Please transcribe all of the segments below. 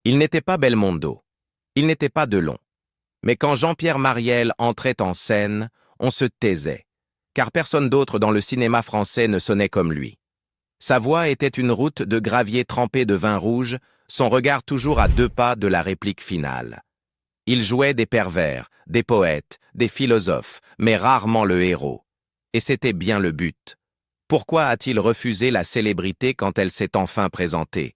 Il n'était pas Belmondo. Il n'était pas Delon. Mais quand Jean-Pierre Marielle entrait en scène, on se taisait, car personne d'autre dans le cinéma français ne sonnait comme lui. Sa voix était une route de gravier trempé de vin rouge, son regard toujours à 2 pas de la réplique finale. Il jouait des pervers, des poètes, des philosophes, mais rarement le héros. Et c'était bien le but. Pourquoi a-t-il refusé la célébrité quand elle s'est enfin présentée?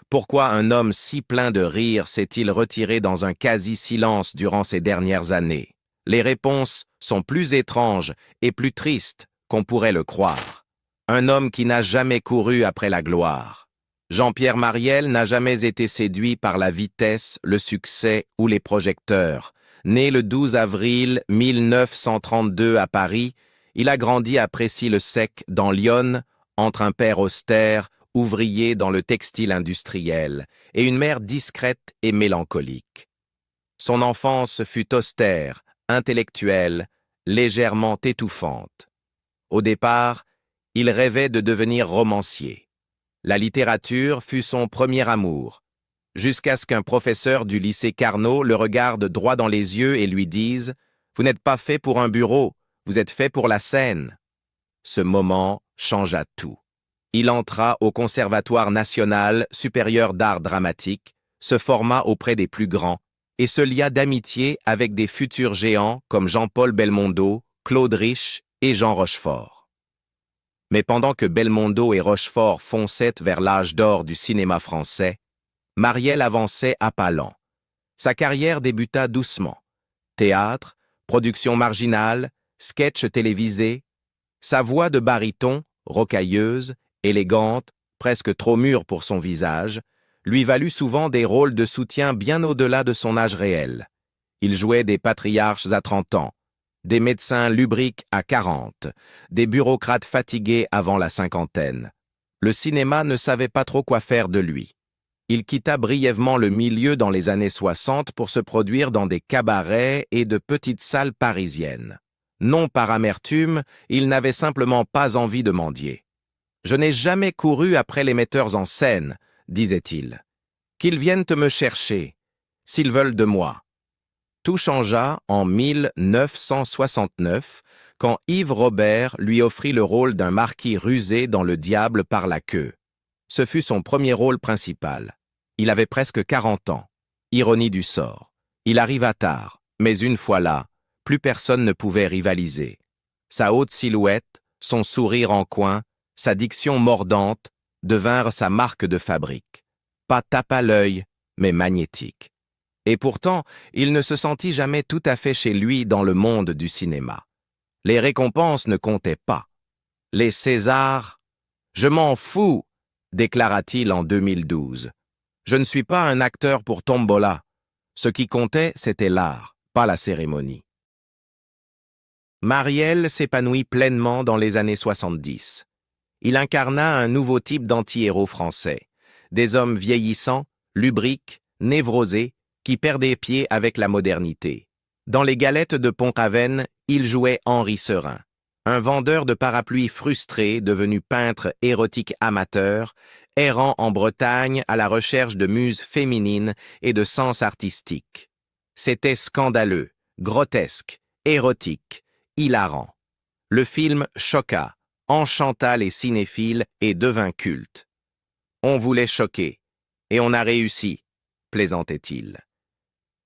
Pourquoi un homme si plein de rire s'est-il retiré dans un quasi-silence durant ces dernières années? Les réponses sont plus étranges et plus tristes qu'on pourrait le croire. Un homme qui n'a jamais couru après la gloire. Jean-Pierre Marielle n'a jamais été séduit par la vitesse, le succès ou les projecteurs. Né le 12 avril 1932 à Paris, il a grandi à Précy-le-Sec, dans l'Yonne, entre un père austère, ouvrier dans le textile industriel, et une mère discrète et mélancolique. Son enfance fut austère, intellectuelle, légèrement étouffante. Au départ, il rêvait de devenir romancier. La littérature fut son premier amour, jusqu'à ce qu'un professeur du lycée Carnot le regarde droit dans les yeux et lui dise « Vous n'êtes pas fait pour un bureau, vous êtes fait pour la scène ». Ce moment changea tout. Il entra au Conservatoire national supérieur d'art dramatique, se forma auprès des plus grands et se lia d'amitié avec des futurs géants comme Jean-Paul Belmondo, Claude Rich et Jean Rochefort. Mais pendant que Belmondo et Rochefort fonçaient vers l'âge d'or du cinéma français, Marielle avançait à pas lents. Sa carrière débuta doucement. Théâtre, production marginale, sketch télévisé. Sa voix de baryton, rocailleuse, élégante, presque trop mûre pour son visage, lui valut souvent des rôles de soutien bien au-delà de son âge réel. Il jouait des patriarches à 30 ans, des médecins lubriques à 40, des bureaucrates fatigués avant la cinquantaine. Le cinéma ne savait pas trop quoi faire de lui. Il quitta brièvement le milieu dans les années 60 pour se produire dans des cabarets et de petites salles parisiennes. Non par amertume, il n'avait simplement pas envie de mendier. « Je n'ai jamais couru après les metteurs en scène, » disait-il. « Qu'ils viennent me chercher, s'ils veulent de moi. » Tout changea en 1969, quand Yves Robert lui offrit le rôle d'un marquis rusé dans Le Diable par la queue. Ce fut son premier rôle principal. Il avait presque 40 ans. Ironie du sort. Il arriva tard, mais une fois là, plus personne ne pouvait rivaliser. Sa haute silhouette, son sourire en coin, sa diction mordante devinrent sa marque de fabrique. Pas tape à l'œil, mais magnétique. Et pourtant, il ne se sentit jamais tout à fait chez lui dans le monde du cinéma. Les récompenses ne comptaient pas. Les Césars, « Je m'en fous », déclara-t-il en 2012. « Je ne suis pas un acteur pour tombola. Ce qui comptait, c'était l'art, pas la cérémonie. » Marielle s'épanouit pleinement dans les années 70. Il incarna un nouveau type d'anti-héros français. Des hommes vieillissants, lubriques, névrosés, qui perdaient pied avec la modernité. Dans Les Galettes de Pont-Aven, il jouait Henri Serin, un vendeur de parapluies frustré devenu peintre érotique amateur, errant en Bretagne à la recherche de muses féminines et de sens artistique. C'était scandaleux, grotesque, érotique, hilarant. Le film choqua, enchanta les cinéphiles et devint culte. On voulait choquer, et on a réussi, plaisantait-il.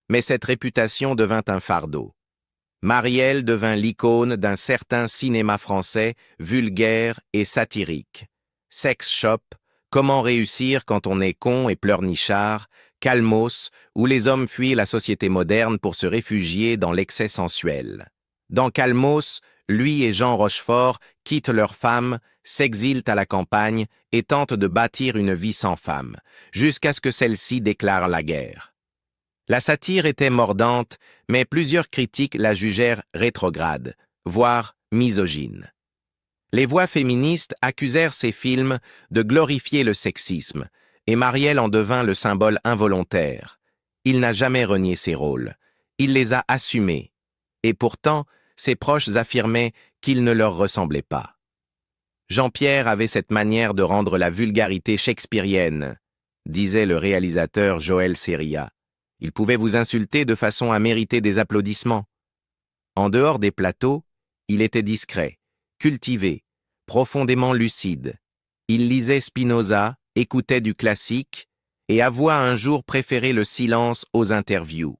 Mais cette réputation devint un fardeau. Marielle devint l'icône d'un certain cinéma français vulgaire et satirique. Sex Shop, Comment réussir quand on est con et pleurnichard, Calmos, où les hommes fuient la société moderne pour se réfugier dans l'excès sensuel. Dans Calmos, lui et Jean Rochefort quittent leur femme, s'exilent à la campagne et tentent de bâtir une vie sans femme, jusqu'à ce que celle-ci déclare la guerre. La satire était mordante, mais plusieurs critiques la jugèrent rétrograde, voire misogyne. Les voix féministes accusèrent ces films de glorifier le sexisme, et Marielle en devint le symbole involontaire. Il n'a jamais renié ses rôles. Il les a assumés. Et pourtant, ses proches affirmaient qu'il ne leur ressemblait pas. Jean-Pierre avait cette manière de rendre la vulgarité shakespearienne. disait le réalisateur Joël Seria. Il pouvait vous insulter de façon à mériter des applaudissements. En dehors des plateaux, il était discret, cultivé, profondément lucide. Il lisait Spinoza, écoutait du classique et avoua un jour préférer le silence aux interviews.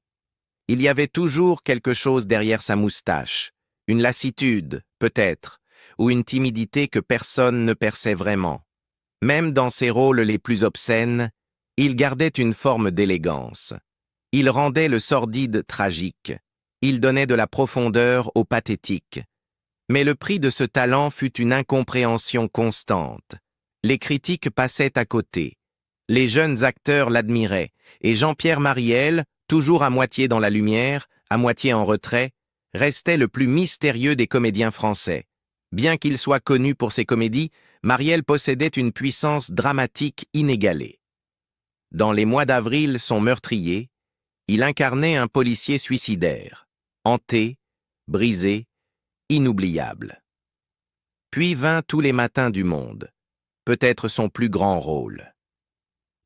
Il y avait toujours quelque chose derrière sa moustache, une lassitude, peut-être, ou une timidité que personne ne perçait vraiment. Même dans ses rôles les plus obscènes, il gardait une forme d'élégance. Il rendait le sordide tragique. Il donnait de la profondeur au pathétique. Mais le prix de ce talent fut une incompréhension constante. Les critiques passaient à côté. Les jeunes acteurs l'admiraient, et Jean-Pierre Marielle, toujours à moitié dans la lumière, à moitié en retrait, restait le plus mystérieux des comédiens français. Bien qu'il soit connu pour ses comédies, Marielle possédait une puissance dramatique inégalée. Dans Les mois d'avril sont meurtriers, il incarnait un policier suicidaire, hanté, brisé, inoubliable. Puis vint Tous les matins du monde, peut-être son plus grand rôle.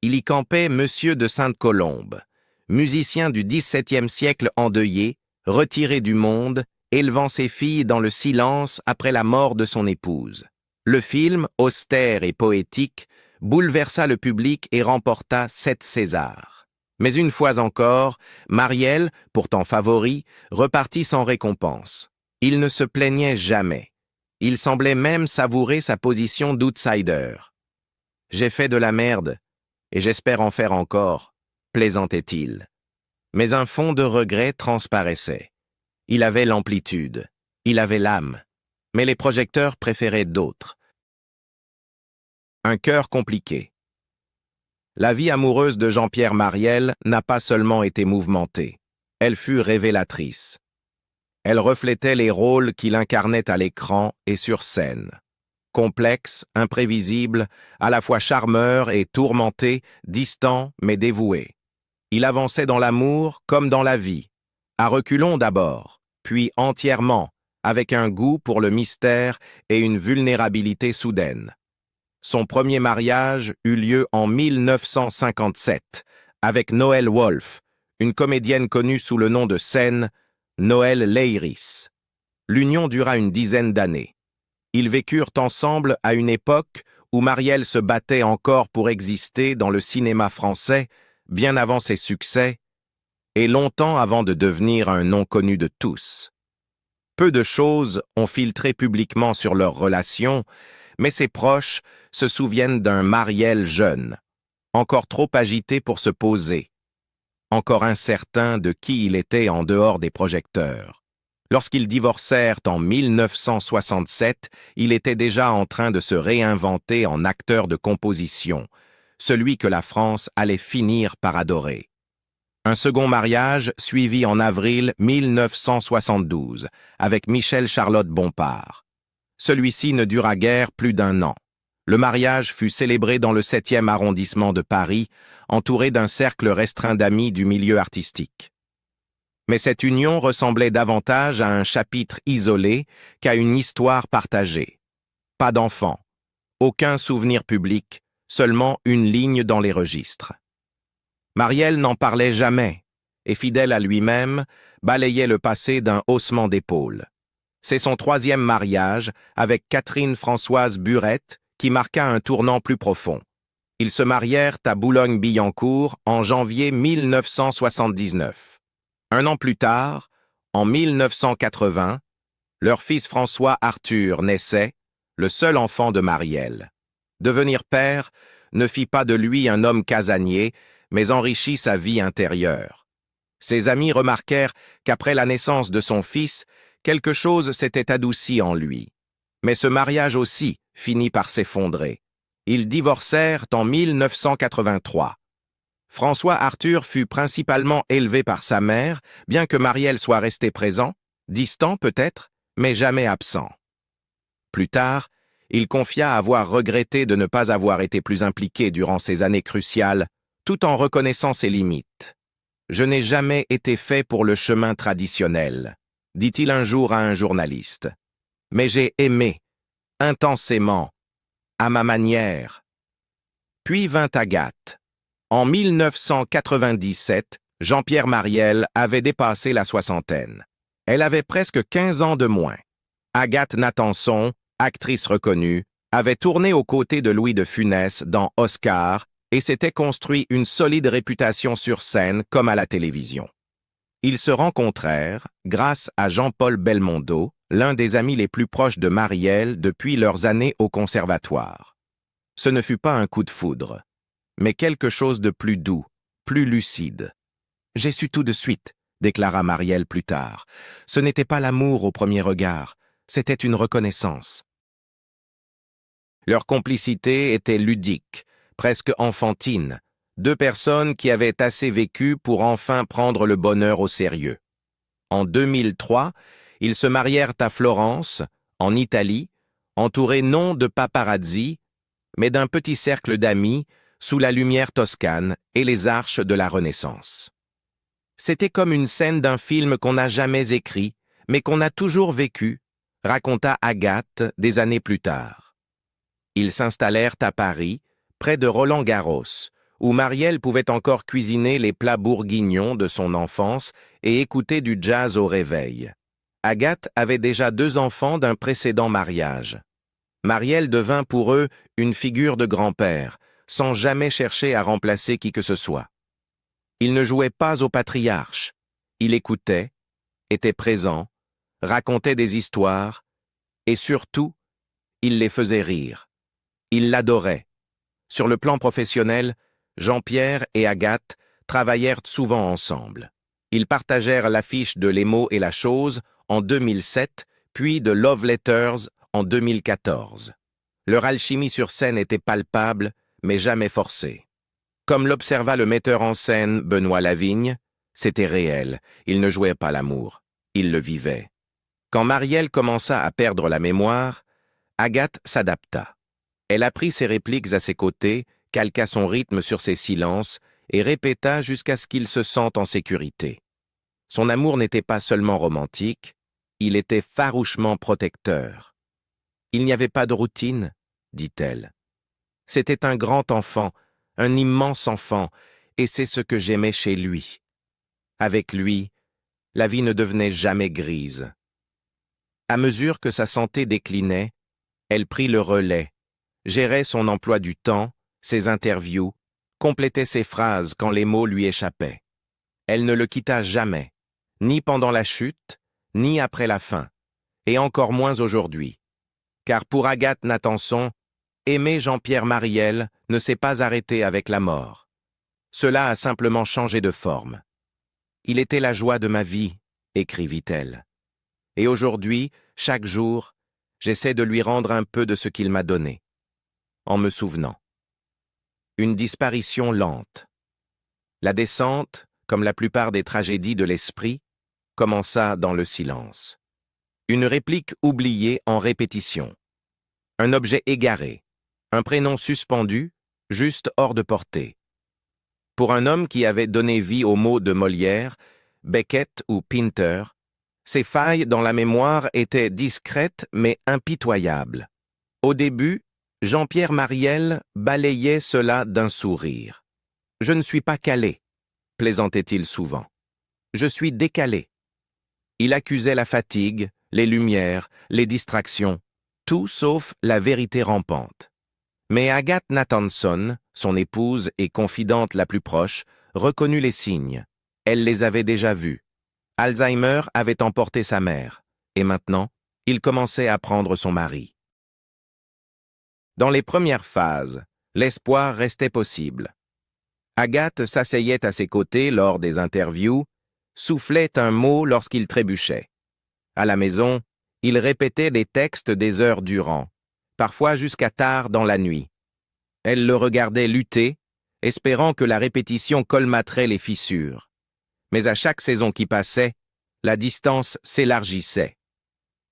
Il y campait Monsieur de Sainte-Colombe, musicien du XVIIe siècle endeuillé, retiré du monde, élevant ses filles dans le silence après la mort de son épouse. Le film, austère et poétique, bouleversa le public et remporta 7 Césars. Mais une fois encore, Marielle, pourtant favori, repartit sans récompense. Il ne se plaignait jamais. Il semblait même savourer sa position d'outsider. « J'ai fait de la merde, et j'espère en faire encore », plaisantait-il. Mais un fond de regret transparaissait. Il avait l'amplitude, il avait l'âme, mais les projecteurs préféraient d'autres. Un cœur compliqué. La vie amoureuse de Jean-Pierre Marielle n'a pas seulement été mouvementée, elle fut révélatrice. Elle reflétait les rôles qu'il incarnait à l'écran et sur scène. Complexe, imprévisible, à la fois charmeur et tourmenté, distant mais dévoué. Il avançait dans l'amour comme dans la vie, à reculons d'abord, puis entièrement, avec un goût pour le mystère et une vulnérabilité soudaine. Son premier mariage eut lieu en 1957, avec Noël Wolfe, une comédienne connue sous le nom de scène Noël Leiris. L'union dura une dizaine d'années. Ils vécurent ensemble à une époque où Marielle se battait encore pour exister dans le cinéma français, bien avant ses succès, et longtemps avant de devenir un nom connu de tous. Peu de choses ont filtré publiquement sur leur relation, mais ses proches se souviennent d'un Marielle jeune, encore trop agité pour se poser, encore incertain de qui il était en dehors des projecteurs. Lorsqu'ils divorcèrent en 1967, il était déjà en train de se réinventer en acteur de composition, celui que la France allait finir par adorer. Un second mariage suivit en avril 1972, avec Michel Charlotte Bompard. Celui-ci ne dura guère plus d'1 an. Le mariage fut célébré dans le 7e arrondissement de Paris, entouré d'un cercle restreint d'amis du milieu artistique. Mais cette union ressemblait davantage à un chapitre isolé qu'à une histoire partagée. Pas d'enfant, aucun souvenir public, seulement une ligne dans les registres. Marielle n'en parlait jamais, et fidèle à lui-même, balayait le passé d'un haussement d'épaules. C'est son 3e mariage, avec Catherine Françoise Burette, qui marqua un tournant plus profond. Ils se marièrent à Boulogne-Billancourt en janvier 1979. 1 an plus tard, en 1980, leur fils François Arthur naissait, le seul enfant de Marielle. Devenir père ne fit pas de lui un homme casanier, mais enrichit sa vie intérieure. Ses amis remarquèrent qu'après la naissance de son fils, quelque chose s'était adouci en lui. Mais ce mariage aussi finit par s'effondrer. Ils divorcèrent en 1983. François Arthur fut principalement élevé par sa mère, bien que Marielle soit resté présent, distant peut-être, mais jamais absent. Plus tard, il confia avoir regretté de ne pas avoir été plus impliqué durant ces années cruciales, tout en reconnaissant ses limites. « Je n'ai jamais été fait pour le chemin traditionnel », dit-il un jour à un journaliste. « Mais j'ai aimé, intensément, à ma manière. » Puis vint Agathe. En 1997, Jean-Pierre Marielle avait dépassé la soixantaine. Elle avait presque 15 ans de moins. Agathe Nathanson, actrice reconnue, avait tourné aux côtés de Louis de Funès dans Oscar et s'était construit une solide réputation sur scène comme à la télévision. Ils se rencontrèrent grâce à Jean-Paul Belmondo, l'un des amis les plus proches de Marielle depuis leurs années au conservatoire. Ce ne fut pas un coup de foudre, mais quelque chose de plus doux, plus lucide. « J'ai su tout de suite », déclara Marielle plus tard. « Ce n'était pas l'amour au premier regard, c'était une reconnaissance. » Leur complicité était ludique, presque enfantine, deux personnes qui avaient assez vécu pour enfin prendre le bonheur au sérieux. En 2003, ils se marièrent à Florence, en Italie, entourés non de paparazzi, mais d'un petit cercle d'amis, sous la lumière toscane et les arches de la Renaissance. C'était comme une scène d'un film qu'on n'a jamais écrit, mais qu'on a toujours vécu, raconta Agathe des années plus tard. Ils s'installèrent à Paris, près de Roland-Garros, où Marielle pouvait encore cuisiner les plats bourguignons de son enfance et écouter du jazz au réveil. Agathe avait déjà 2 enfants d'un précédent mariage. Marielle devint pour eux une figure de grand-père, sans jamais chercher à remplacer qui que ce soit. Il ne jouait pas au patriarche. Il écoutait, était présent, racontait des histoires, et surtout, il les faisait rire. Il l'adorait. Sur le plan professionnel, Jean-Pierre et Agathe travaillèrent souvent ensemble. Ils partagèrent l'affiche de Les mots et la chose en 2007, puis de Love Letters en 2014. Leur alchimie sur scène était palpable, mais jamais forcée. Comme l'observa le metteur en scène Benoît Lavigne, c'était réel, il ne jouait pas l'amour, il le vivait. Quand Marielle commença à perdre la mémoire, Agathe s'adapta. Elle apprit ses répliques à ses côtés, calqua son rythme sur ses silences et répéta jusqu'à ce qu'il se sente en sécurité. Son amour n'était pas seulement romantique, il était farouchement protecteur. Il n'y avait pas de routine, dit-elle. C'était un grand enfant, un immense enfant, et c'est ce que j'aimais chez lui. Avec lui, la vie ne devenait jamais grise. À mesure que sa santé déclinait, elle prit le relais, gérait son emploi du temps, ses interviews, complétait ses phrases quand les mots lui échappaient. Elle ne le quitta jamais, ni pendant la chute, ni après la fin, et encore moins aujourd'hui. Car pour Agathe Nathanson, aimer Jean-Pierre Marielle ne s'est pas arrêté avec la mort. Cela a simplement changé de forme. « Il était la joie de ma vie », écrivit-elle. Et aujourd'hui, chaque jour, j'essaie de lui rendre un peu de ce qu'il m'a donné, en me souvenant. Une disparition lente. La descente, comme la plupart des tragédies de l'esprit, commença dans le silence. Une réplique oubliée en répétition. Un objet égaré. Un prénom suspendu, juste hors de portée. Pour un homme qui avait donné vie aux mots de Molière, Beckett ou Pinter, ces failles dans la mémoire étaient discrètes mais impitoyables. Au début, Jean-Pierre Marielle balayait cela d'un sourire. « Je ne suis pas calé », plaisantait-il souvent. « Je suis décalé. » Il accusait la fatigue, les lumières, les distractions, tout sauf la vérité rampante. Mais Agathe Nathanson, son épouse et confidente la plus proche, reconnut les signes. Elle les avait déjà vus. Alzheimer avait emporté sa mère, et maintenant, il commençait à prendre son mari. Dans les premières phases, l'espoir restait possible. Agathe s'asseyait à ses côtés lors des interviews, soufflait un mot lorsqu'il trébuchait. À la maison, il répétait les textes des heures durant, parfois jusqu'à tard dans la nuit. Elle le regardait lutter, espérant que la répétition colmaterait les fissures. Mais à chaque saison qui passait, la distance s'élargissait.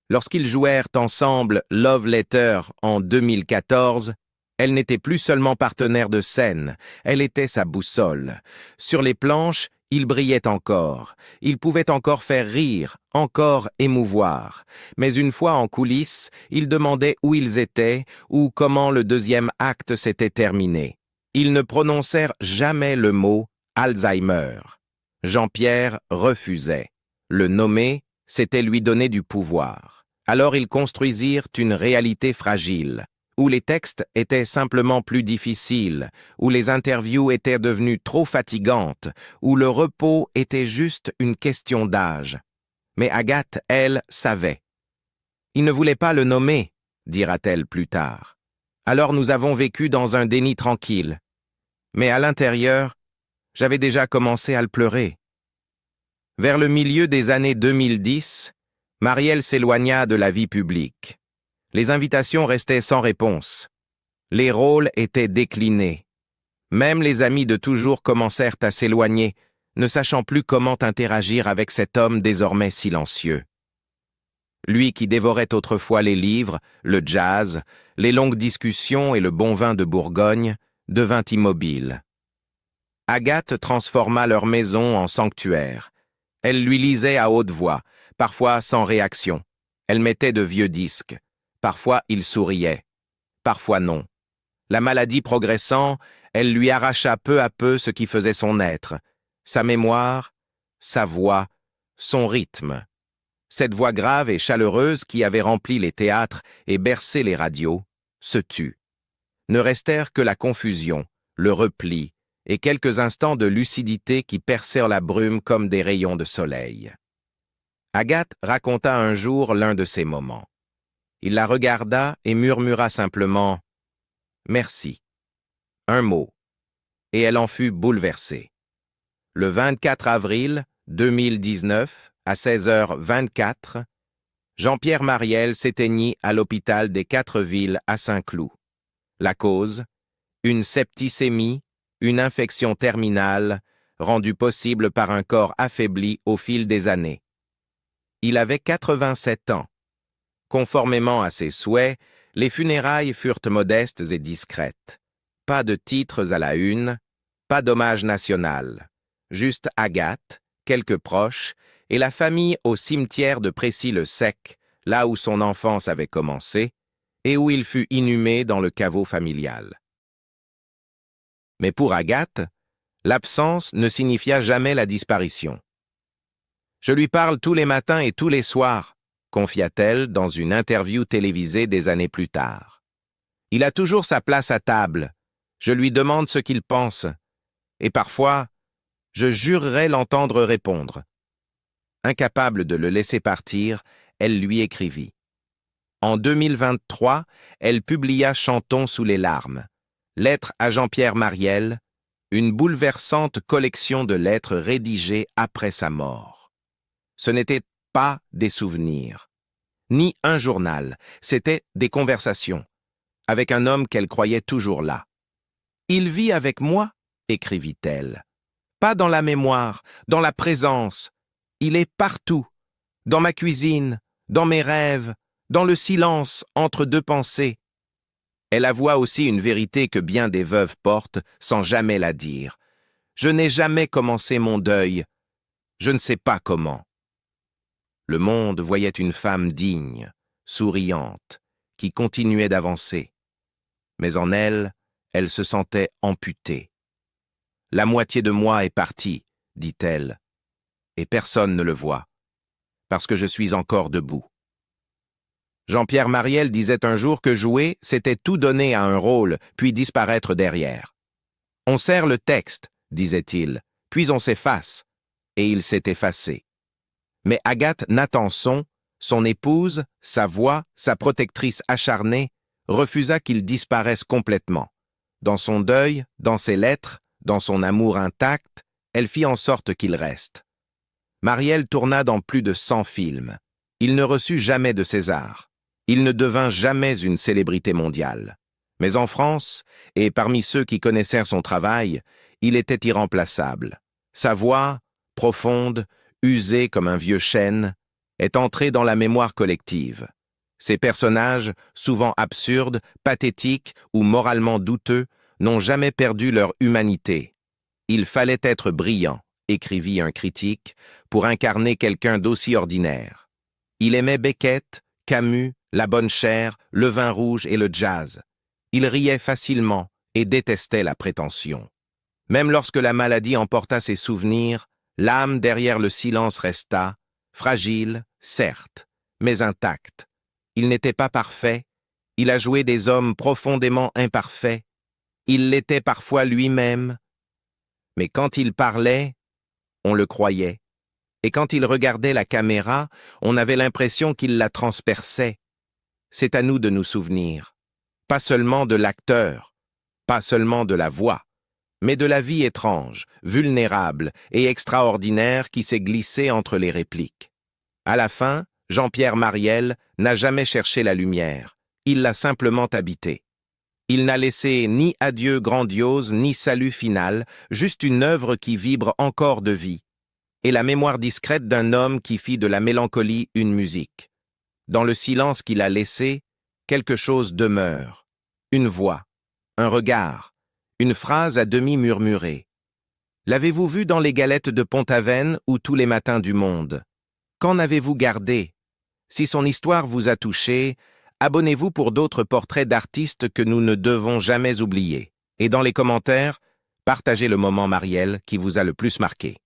Lorsqu'ils jouèrent ensemble Love Letter en 2014, elle n'était plus seulement partenaire de scène, elle était sa boussole. Sur les planches, il brillait encore, il pouvait encore faire rire, encore émouvoir. Mais une fois en coulisses, il demandait où ils étaient ou comment le deuxième acte s'était terminé. Ils ne prononcèrent jamais le mot Alzheimer. Jean-Pierre refusait. Le nommer, c'était lui donner du pouvoir. Alors ils construisirent une réalité fragile, où les textes étaient simplement plus difficiles, où les interviews étaient devenues trop fatigantes, où le repos était juste une question d'âge. Mais Agathe, elle, savait. « Il ne voulait pas le nommer », dira-t-elle plus tard. Alors nous avons vécu dans un déni tranquille. Mais à l'intérieur, j'avais déjà commencé à le pleurer. Vers le milieu des années 2010, Marielle s'éloigna de la vie publique. Les invitations restaient sans réponse. Les rôles étaient déclinés. Même les amis de toujours commencèrent à s'éloigner, ne sachant plus comment interagir avec cet homme désormais silencieux. Lui qui dévorait autrefois les livres, le jazz, les longues discussions et le bon vin de Bourgogne, devint immobile. Agathe transforma leur maison en sanctuaire. Elle lui lisait à haute voix, parfois sans réaction. Elle mettait de vieux disques. Parfois il souriait, parfois non. La maladie progressant, elle lui arracha peu à peu ce qui faisait son être, sa mémoire, sa voix, son rythme. Cette voix grave et chaleureuse qui avait rempli les théâtres et bercé les radios, se tut. Ne restèrent que la confusion, le repli et quelques instants de lucidité qui percèrent la brume comme des rayons de soleil. Agathe raconta un jour l'un de ces moments. Il la regarda et murmura simplement « Merci ». Un mot, et elle en fut bouleversée. Le 24 avril 2019, à 16h24, Jean-Pierre Marielle s'éteignit à l'hôpital des 4 villes à Saint-Cloud. La cause, une septicémie, une infection terminale, rendue possible par un corps affaibli au fil des années. Il avait 87 ans. Conformément à ses souhaits, les funérailles furent modestes et discrètes. Pas de titres à la une, pas d'hommage national. Juste Agathe, quelques proches, et la famille au cimetière de Précy-le-Sec, là où son enfance avait commencé, et où il fut inhumé dans le caveau familial. Mais pour Agathe, l'absence ne signifia jamais la disparition. « Je lui parle tous les matins et tous les soirs », confia-t-elle dans une interview télévisée des années plus tard. « Il a toujours sa place à table. Je lui demande ce qu'il pense. Et parfois, je jurerais l'entendre répondre. » Incapable de le laisser partir, elle lui écrivit. En 2023, elle publia Chantons sous les larmes. Lettre à Jean-Pierre Marielle, une bouleversante collection de lettres rédigées après sa mort. Ce n'était pas des souvenirs, ni un journal, c'était des conversations, avec un homme qu'elle croyait toujours là. « Il vit avec moi », écrivit-elle. « Pas dans la mémoire, dans la présence. Il est partout, dans ma cuisine, dans mes rêves, dans le silence entre deux pensées. » Elle avoua aussi une vérité que bien des veuves portent sans jamais la dire. « Je n'ai jamais commencé mon deuil. Je ne sais pas comment. » Le monde voyait une femme digne, souriante, qui continuait d'avancer. Mais en elle, elle se sentait amputée. « La moitié de moi est partie, » dit-elle, « et personne ne le voit, parce que je suis encore debout. » Jean-Pierre Marielle disait un jour que jouer, c'était tout donner à un rôle, puis disparaître derrière. « On sert le texte, » disait-il, « puis on s'efface. » Et il s'est effacé. Mais Agathe Nathanson, son épouse, sa voix, sa protectrice acharnée, refusa qu'il disparaisse complètement. Dans son deuil, dans ses lettres, dans son amour intact, elle fit en sorte qu'il reste. Marielle tourna dans plus de 100 films. Il ne reçut jamais de César. Il ne devint jamais une célébrité mondiale. Mais en France, et parmi ceux qui connaissèrent son travail, il était irremplaçable. Sa voix, profonde, usée comme un vieux chêne, est entrée dans la mémoire collective. Ses personnages, souvent absurdes, pathétiques ou moralement douteux, n'ont jamais perdu leur humanité. Il fallait être brillant, écrivit un critique, pour incarner quelqu'un d'aussi ordinaire. Il aimait Beckett, Camus, la bonne chère, le vin rouge et le jazz. Il riait facilement, et détestait la prétention. Même lorsque la maladie emporta ses souvenirs, l'âme derrière le silence resta, fragile, certes, mais intacte. Il n'était pas parfait, il a joué des hommes profondément imparfaits, il l'était parfois lui-même, mais quand il parlait, on le croyait, et quand il regardait la caméra, on avait l'impression qu'il la transperçait. C'est à nous de nous souvenir, pas seulement de l'acteur, pas seulement de la voix, mais de la vie étrange, vulnérable et extraordinaire qui s'est glissée entre les répliques. À la fin, Jean-Pierre Marielle n'a jamais cherché la lumière, il l'a simplement habitée. Il n'a laissé ni adieu grandiose, ni salut final, juste une œuvre qui vibre encore de vie, et la mémoire discrète d'un homme qui fit de la mélancolie une musique. Dans le silence qu'il a laissé, quelque chose demeure, une voix, un regard, une phrase à demi murmurée. L'avez-vous vu dans les galettes de Pont-Aven ou tous les matins du monde? Qu'en avez-vous gardé? Si son histoire vous a touché, abonnez-vous pour d'autres portraits d'artistes que nous ne devons jamais oublier. Et dans les commentaires, partagez le moment Marielle qui vous a le plus marqué.